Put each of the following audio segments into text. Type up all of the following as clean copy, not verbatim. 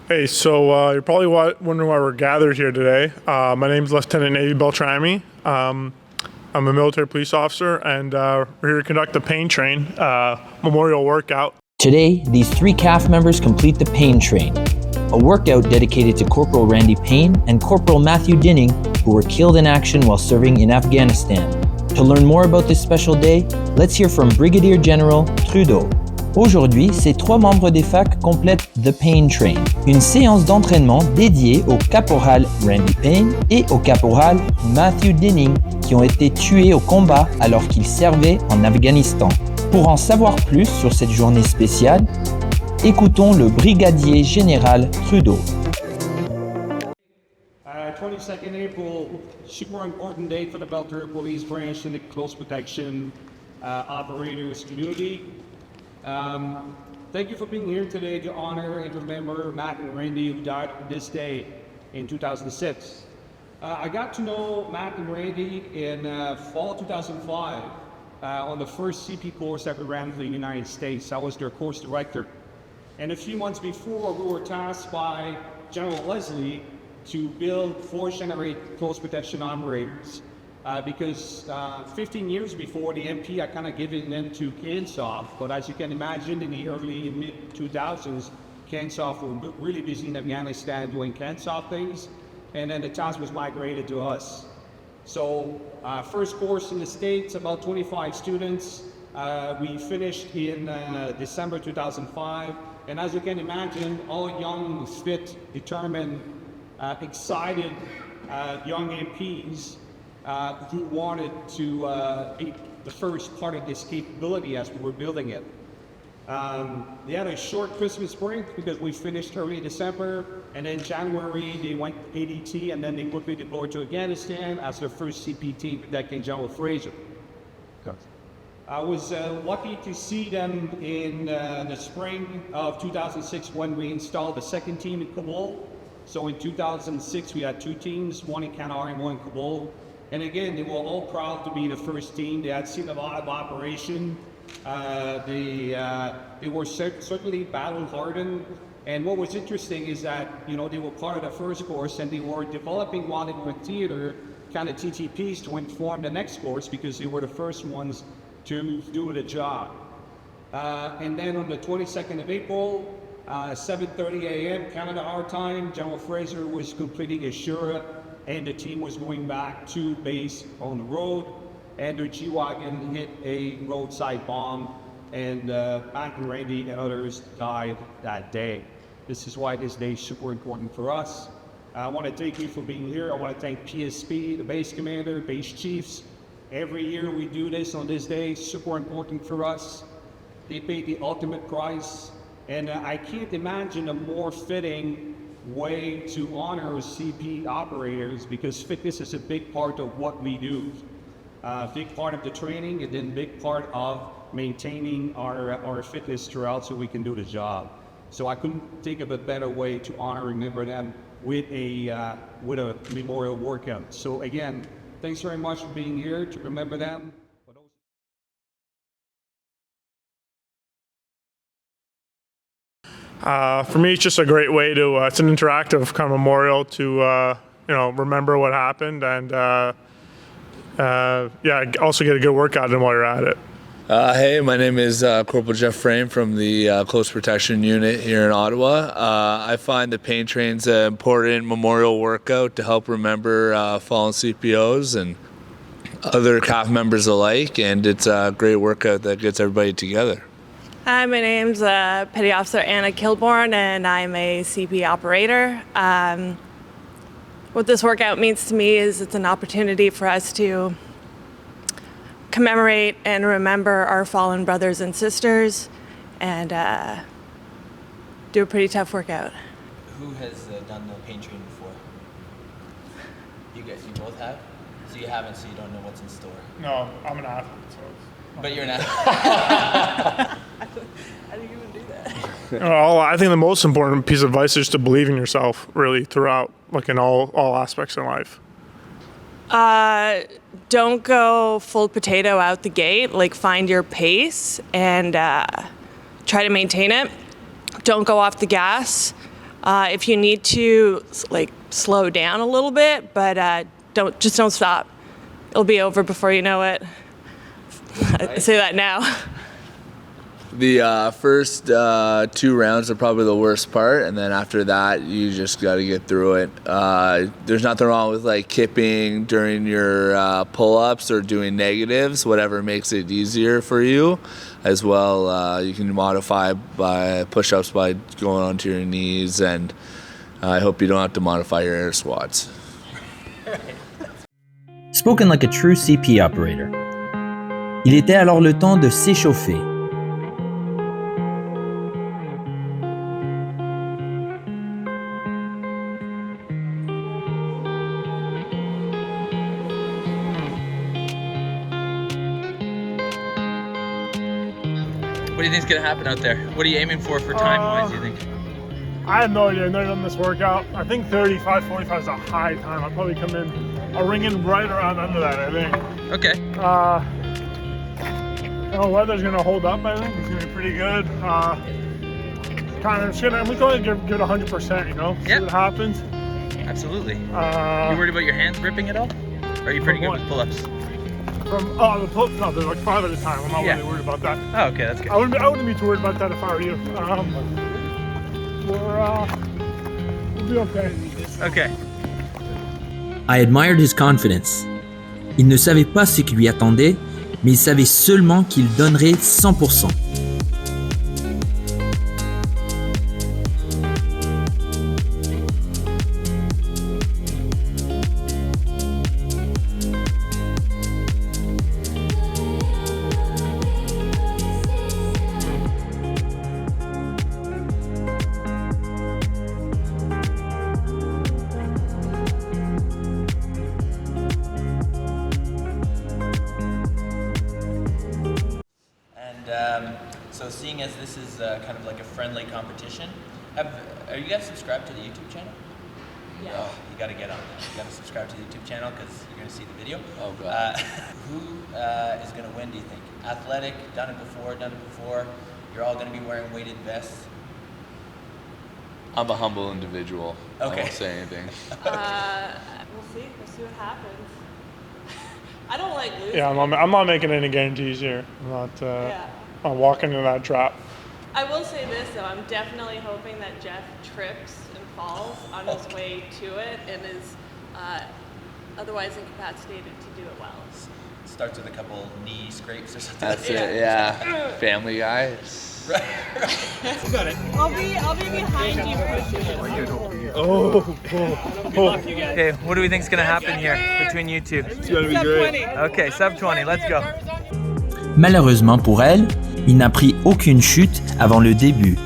Hey, so you're probably wondering why we're gathered here today. My name is Lieutenant Navy Beltrami. I'm a military police officer, and we're here to conduct the Payne Train memorial workout. Today, these three CAF members complete the Payne Train, a workout dedicated to Corporal Randy Payne and Corporal Matthew Dinning, who were killed in action while serving in Afghanistan. To learn more about this special day, let's hear from Brigadier General Trudeau. Aujourd'hui, ces trois membres des FAC complètent The Payne Train, une séance d'entraînement dédiée au caporal Randy Payne et au caporal Matthew Dinning qui ont été tués au combat alors qu'ils servaient en Afghanistan. Pour en savoir plus sur cette journée spéciale, écoutons le brigadier général Trudeau. 22nd April, super important day for the Belter Police Branch and the close protection operators community. Thank you for being here today to honor and remember Matt and Randy who died on this day in 2006. I got to know Matt and Randy in fall 2005 on the first CP course that we ran for the United States. I was their course director. And a few months before, we were tasked by General Leslie to build 4th generation close protection operators. Because 15 years before, the MP had kind of given them to CANSOF, but as you can imagine, in the early and mid-2000s, CANSOF were really busy in Afghanistan doing CANSOF things, and then the task was migrated to us. So, first course in the States, about 25 students. We finished in December 2005, and as you can imagine, all young, fit, determined, excited young MPs who wanted to be the first part of this capability as we were building it. They had a short Christmas break because we finished early December, and then January they went ADT, and then they quickly deployed to Afghanistan as their first CP team protecting General Fraser. I was lucky to see them in the spring of 2006 when we installed the second team in Kabul. So in 2006 we had two teams, one in Kandahar and one in Kabul. And again, they were all proud to be the first team. They had seen a lot of operation. They were certainly battle hardened. And what was interesting is that, you know, they were part of the first course and they were developing while they were in theater kind of TTPs to inform the next course because they were the first ones to do the job. And then on the 22nd of April, 7:30 a.m. Canada our time, General Fraser was completing his Shura, and the team was going back to base on the road, and their G-Wagon hit a roadside bomb, and Matt and Randy and others died that day. This is why this day is super important for us. I want to thank you for being here. I want to thank PSP, the base commander, base chiefs. Every year we do this on this day, super important for us. They paid the ultimate price, and I can't imagine a more fitting way to honor CP operators because fitness is a big part of what we do. Big part of the training and then big part of maintaining our fitness throughout so we can do the job. So I couldn't think of a better way to honor and remember them with a memorial workout. So again, thanks very much for being here to remember them. For me, it's just a great way to, it's an interactive kind of memorial to, remember what happened and, also get a good workout in while you're at it. Hey, my name is Corporal Jeff Frame from the Close Protection Unit here in Ottawa. I find the Payne Train's an important memorial workout to help remember fallen CPOs and other CAF members alike, and it's a great workout that gets everybody together. Hi, my name's Petty Officer Anna Kilborn, and I'm a CP operator. What this workout means to me is it's an opportunity for us to commemorate and remember our fallen brothers and sisters and do a pretty tough workout. Who has done the Payne Train before? You guys, you both have? So you haven't, so you don't know what's in store. No, I'm an athlete, so. But you're an athlete. How do you even do that? Well, I think the most important piece of advice is to believe in yourself, really, throughout, like in all aspects of life. Don't go full potato out the gate. Like, find your pace and try to maintain it. Don't go off the gas. If you need to, like, slow down a little bit, but don't stop. It'll be over before you know it. I say that now. The first 2 rounds are probably the worst part, and then after that, you just got to get through it. There's nothing wrong with like kipping during your pull-ups or doing negatives, whatever makes it easier for you. As well, you can modify by push-ups by going onto your knees, and I hope you don't have to modify your air squats. Spoken like a true CP operator. Il était alors le temps de s'échauffer. What do you think's gonna happen out there? What are you aiming for time-wise, do you think? I have no idea. I've never done this workout. I think 35, 45 is a high time. I'll probably come in, I'll ring in right around under that, I think. Okay. The weather's gonna hold up, I think. It's gonna be pretty good. We can only give it 100%, you know? Yep. See what happens. Absolutely. You worried about your hands ripping at all? Or are you pretty good with pull-ups? The pull-ups, no, they're like 5 at a time. I'm not really worried about that. Oh, okay, that's good. I wouldn't be too worried about that if I were you. We'll be okay. Okay. I admired his confidence. Il ne savait pas ce qui lui attendait, mais il savait seulement qu'il donnerait 100%. So seeing as this is kind of like a friendly competition, are you guys subscribed to the YouTube channel? Yeah. Oh, you got to get on that. You got to subscribe to the YouTube channel because you're going to see the video. Oh, God. Who is going to win, do you think? Athletic, done it before. You're all going to be wearing weighted vests. I'm a humble individual. Okay. I won't say anything. We'll see. We'll see what happens. I don't like losing. Yeah, I'm not making any guarantees here. I'm walking into that trap. I will say this, though. I'm definitely hoping that Jeff trips and falls on his way to it and is otherwise incapacitated to do it well. Starts with a couple knee scrapes or something. That's it, yeah. Family Guy. Right. You got it. I'll be behind you pushing. Okay, what do we think's gonna happen here between you two? It's gonna be great. Okay, sub 20, let's go. Malheureusement pour elle, il n'a pris aucune chute avant le début.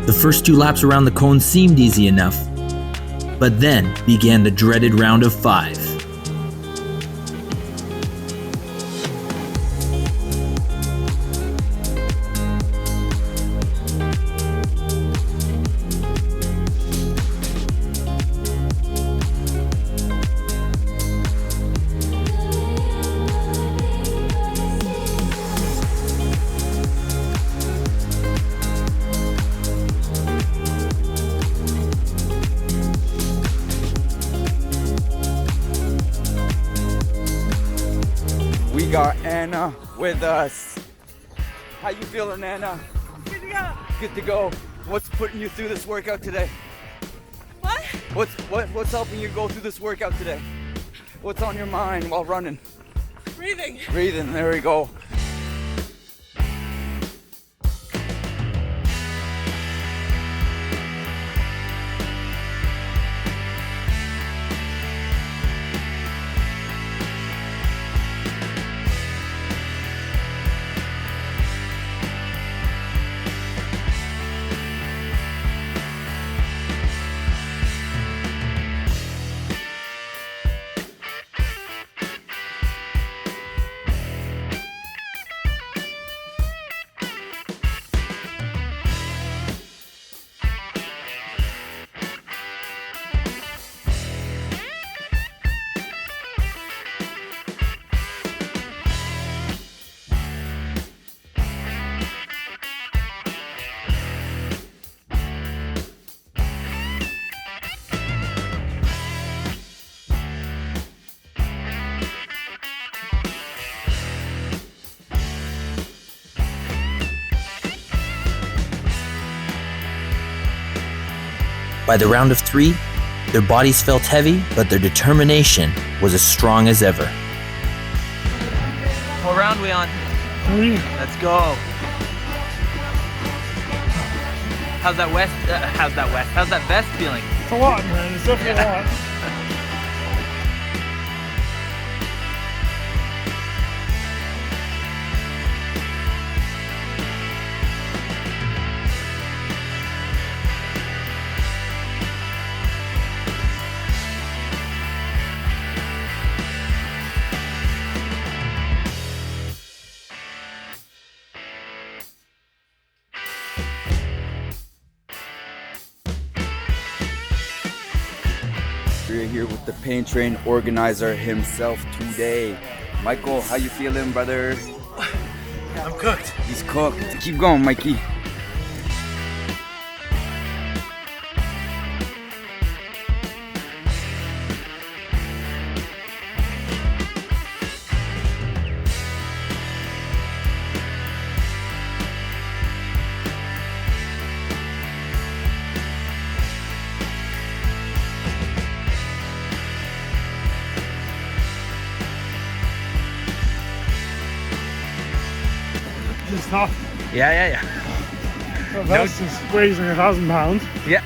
The first 2 laps around the cone seemed easy enough, but then began the dreaded round of 5. We got Anna with us. How you feeling, Anna? Good to go. Good to go. What's putting you through this workout today? What? What's helping you go through this workout today? What's on your mind while running? Breathing. Breathing, there we go. By the round of 3, their bodies felt heavy, but their determination was as strong as ever. What round we on? 3. Let's go. How's that vest feeling? It's a lot, man. It's definitely a lot. We're here with the Payne Train organizer himself today. Michael, how you feeling, brother? I'm cooked. He's cooked. Keep going, Mikey. It's tough. Yeah. The vest weighs like 1,000 pounds. Yeah.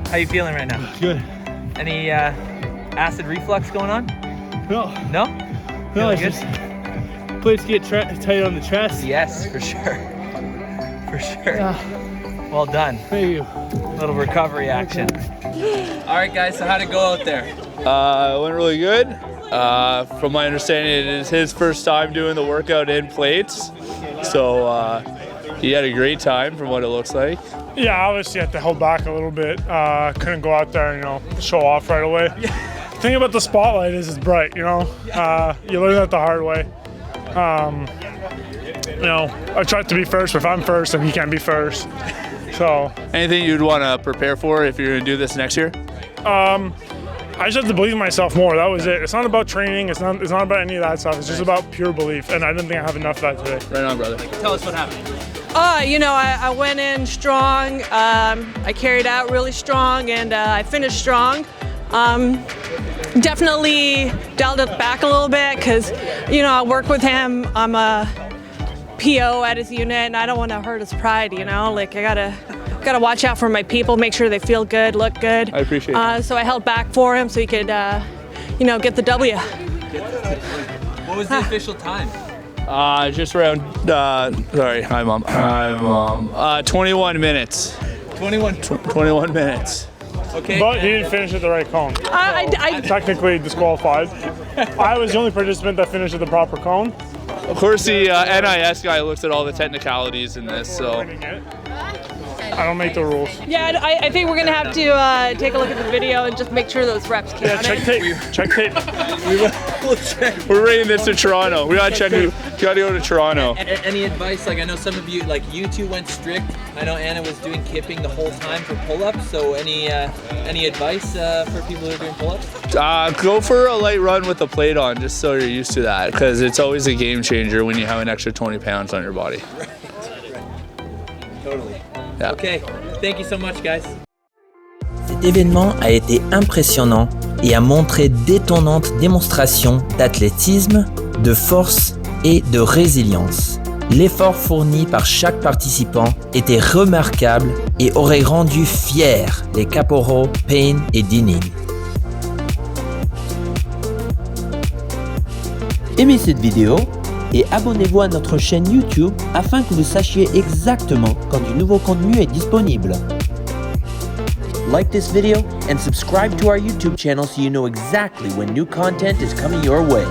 How you feeling right now? Good. Any acid reflux going on? No. No? No, Feeling it's good? just place get tight on the chest. Yes, for sure. For sure. Yeah. Well done. Thank you. Little recovery action. All right, guys, so how'd it go out there? It went really good. From my understanding, it is his first time doing the workout in plates. So he had a great time from what it looks like. Yeah, obviously had to hold back a little bit. Couldn't go out there and, show off right away. The thing about the spotlight is it's bright, you learn that the hard way. I tried to be first, but if I'm first, then he can't be first. So. Anything you'd want to prepare for if you're going to do this next year? I just have to believe in myself more. That was it. It's not about training. It's not about any of that stuff. It's just about pure belief. And I didn't think I have enough of that today. Right on, brother. Tell us what happened. I went in strong. I carried out really strong, and I finished strong. Definitely dialed it back a little bit because, I work with him. I'm a PO at his unit, and I don't want to hurt his pride. Like I gotta watch out for my people, make sure they feel good, look good. I appreciate it. So I held back for him so he could, get the W. What was the official time? Just around, sorry, hi mom. 21 minutes. 21 minutes. Okay. But he didn't finish at the right cone. I Technically disqualified. I was the only participant that finished at the proper cone. Of course, the NIS guy looks at all the technicalities in this, so. I don't make the rules. Yeah, I think we're gonna have to take a look at the video and just make sure those reps count. Yeah, check tape. Check tape. We'll check. We're rating this to Toronto. We gotta check. We gotta go to Toronto. Any advice? Like I know some of you, like you two went strict. I know Anna was doing kipping the whole time for pull-ups. So any advice for people who are doing pull-ups? Go for a light run with the plate on, just so you're used to that, because it's always a game changer when you have an extra 20 pounds on your body. Totally. Yeah. Okay. Thank you so much, guys. Cet événement a été impressionnant et a montré d'étonnantes démonstrations d'athlétisme, de force et de résilience. L'effort fourni par chaque participant était remarquable et aurait rendu fiers les caporaux Payne et Dinning. Aimez cette vidéo et abonnez-vous à notre chaîne YouTube afin que vous sachiez exactement quand du nouveau contenu est disponible. Like this video and subscribe to our YouTube channel so you know exactly when new content is coming your way.